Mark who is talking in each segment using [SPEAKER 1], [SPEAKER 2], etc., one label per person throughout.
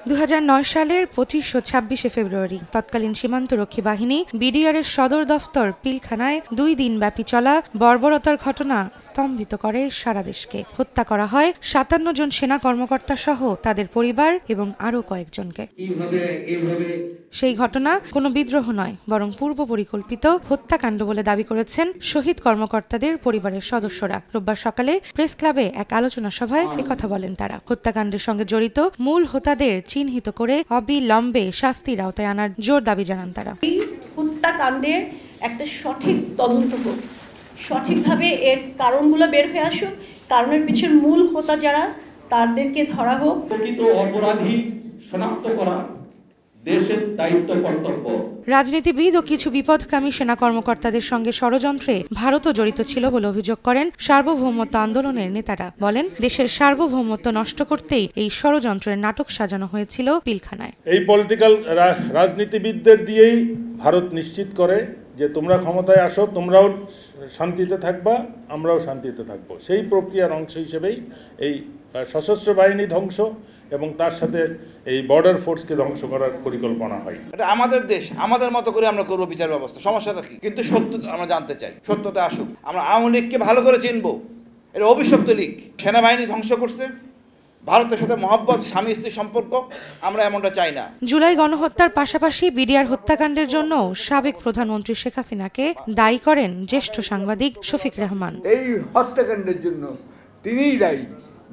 [SPEAKER 1] 2009 সালের 25 ও 26 ফেব্রুয়ারি তৎকালীন সীমান্তরক্ষী বাহিনী বিডিআরের সদর দফতর পিলখানায় 2 দিনব্যাপী চলা বর্বরতার ঘটনা স্তম্ভিত করে সারা দেশকে। হত্যা করা হয় 57 জন সেনা কর্মকর্তা সহ তাদের পরিবার এবং আরও কয়েকজনকে। সেই ঘটনা কোনো বিদ্রোহ নয়, বরং পূর্ব পরিকল্পিত হত্যাকাণ্ড বলে দাবি করেছেন শহীদ কর্মকর্তাদের পরিবারের সদস্যরা। রোববার সকালে প্রেস ক্লাবে এক আলোচনা সভায় একথা বলেন তারা। হত্যাকাণ্ডের সঙ্গে জড়িত মূল হোতাদের চিহ্নিত করে অবিলম্বে শাস্তির আওতায় আনার জোর দাবি জানান তারা।
[SPEAKER 2] এই হত্যাকাণ্ডের একটা সঠিক তদন্ত হোক, সঠিকভাবে এর কারণগুলো বের হয়ে আসুক, কারণের পিছনে মূল হোতা যারা তাদেরকে ধরা হোক।
[SPEAKER 3] প্রকৃত অপরাধী শনাক্ত করা দেশের দায়িত্ব কর্তব্য।
[SPEAKER 1] রাজনীতিবিদ ও কিছু বিপদকামী সেনা কর্মকর্তাদের সঙ্গে ষড়যন্ত্রে ভারতও জড়িত ছিল বলে অভিযোগ করেন সার্বভৌমত্ব আন্দোলনের নেতারা। বলেন, দেশের সার্বভৌমত্ব নষ্ট করতেই এই ষড়যন্ত্রের নাটক সাজানো হয়েছিল পিলখানায়।
[SPEAKER 4] এই পলিটিক্যাল রাজনীতিবিদদের দিয়েই ভারত নিশ্চিত করে যে তোমরা ক্ষমতায় আসো, তোমরাও শান্তিতে থাকবা, আমরাও শান্তিতে থাকবো। সেই প্রক্রিয়ার অংশ হিসেবেই এই সশস্ত্র বাহিনী ধ্বংস এবং তার সাথে এই বর্ডার ফোর্সকে ধ্বংস করার পরিকল্পনা হয়।
[SPEAKER 5] এটা আমাদের দেশ, আমাদের মতো করে আমরা করবো বিচার ব্যবস্থা, সমস্যাটা কি? কিন্তু সত্য আমরা জানতে চাই, সত্যতা আসুক। আমরা আওয়ামী লীগকে ভালো করে চিনবো, এটা অভিশপ্ত লীগ। সেনাবাহিনী ধ্বংস করছে, ভারতের সাথে মহব্বত, স্বামী স্ত্রী সম্পর্ক, আমরা এমনটা চাই না।
[SPEAKER 1] জুলাই গণহত্যার পাশাপাশি বিডিআর হত্যাকাণ্ডের জন্য সাবেক প্রধানমন্ত্রী শেখ হাসিনাকে দায়ী করেন জ্যেষ্ঠ সাংবাদিক শফিক রেহমান।
[SPEAKER 6] এই হত্যাকাণ্ডের জন্য তিনিই দায়ী,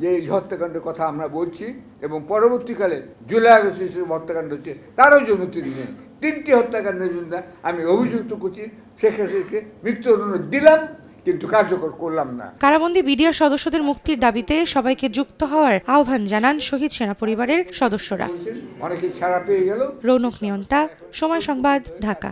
[SPEAKER 6] যে এই হত্যাকাণ্ডের কথা আমরা বলছি, এবং পরবর্তীকালে জুলাই আগস্ট হত্যাকাণ্ড হচ্ছে তারও জন্য তিনি নেই। 3টি হত্যাকাণ্ডের জন্য আমি অভিযুক্ত করছি শেখ হাসিনাকে, মৃত্যুদণ্ড দিলাম কিন্তু কার্যকর করলাম না।
[SPEAKER 1] কারাবন্দী বিডিআর সদস্যদের মুক্তির দাবিতে সবাইকে যুক্ত হওয়ার আহ্বান জানান শহীদ সেনা পরিবারের সদস্যরা।
[SPEAKER 6] অনেকে ছাড়া পেয়ে গেল।
[SPEAKER 1] রৌনক নিয়ন্তা, সময় সংবাদ, ঢাকা।